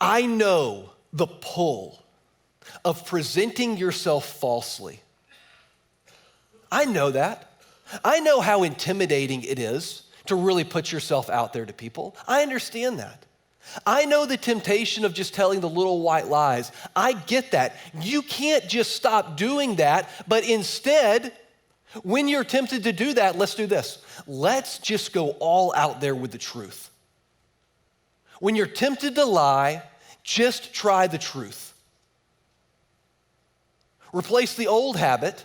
I know the pull of presenting yourself falsely. I know that. I know how intimidating it is to really put yourself out there to people. I understand that. I know the temptation of just telling the little white lies. I get that. You can't just stop doing that, but instead, when you're tempted to do that, let's do this. Let's just go all out there with the truth. When you're tempted to lie, just try the truth. Replace the old habit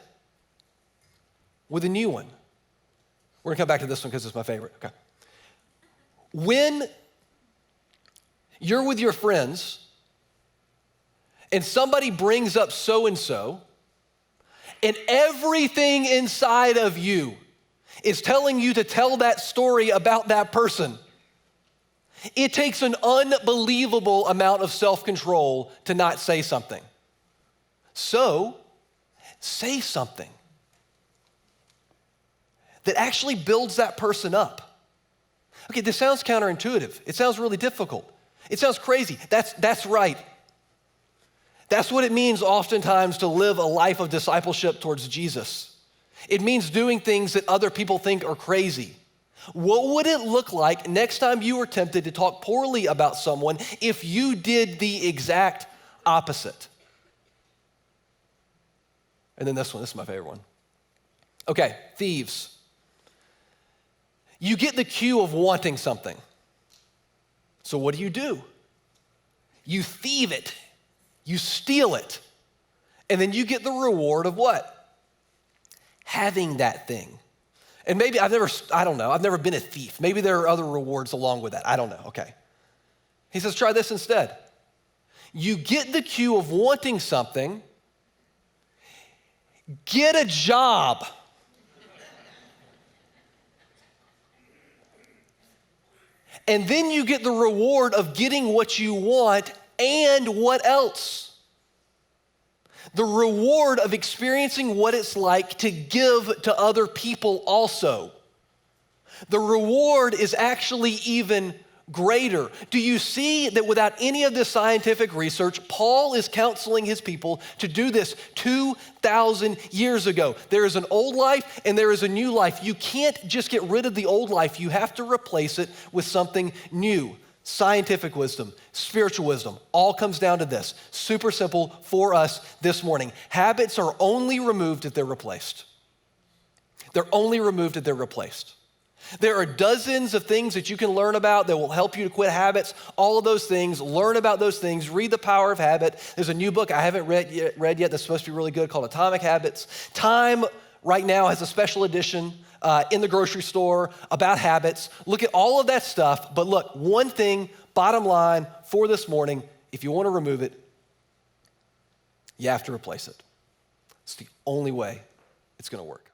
with a new one. We're gonna come back to this one because it's my favorite. Okay. When you're with your friends and somebody brings up so-and-so, and everything inside of you is telling you to tell that story about that person, it takes an unbelievable amount of self-control to not say something. So, say something that actually builds that person up. Okay, this sounds counterintuitive. It sounds really difficult. It sounds crazy. That's right. That's what it means oftentimes to live a life of discipleship towards Jesus. It means doing things that other people think are crazy. What would it look like next time you were tempted to talk poorly about someone if you did the exact opposite? And then this is my favorite one. Okay, thieves. You get the cue of wanting something. So what do? You thieve it. You steal it. And then you get the reward of what? Having that thing. And maybe I've never been a thief. Maybe there are other rewards along with that. I don't know, okay. He says, try this instead. You get the cue of wanting something, get a job. And then you get the reward of getting what you want, and what else? The reward of experiencing what it's like to give to other people also. The reward is actually even greater. Do you see that without any of this scientific research, Paul is counseling his people to do this 2,000 years ago? There is an old life and there is a new life. You can't just get rid of the old life. You have to replace it with something new. Scientific wisdom, spiritual wisdom, all comes down to this. Super simple for us this morning. Habits are only removed if they're replaced. They're only removed if they're replaced. There are dozens of things that you can learn about that will help you to quit habits. All of those things, learn about those things, read The Power of Habit. There's a new book I haven't read yet that's supposed to be really good called Atomic Habits. Time right now has a special edition in the grocery store about habits. Look at all of that stuff, but look, one thing, bottom line for this morning, if you want to remove it, you have to replace it. It's the only way it's going to work.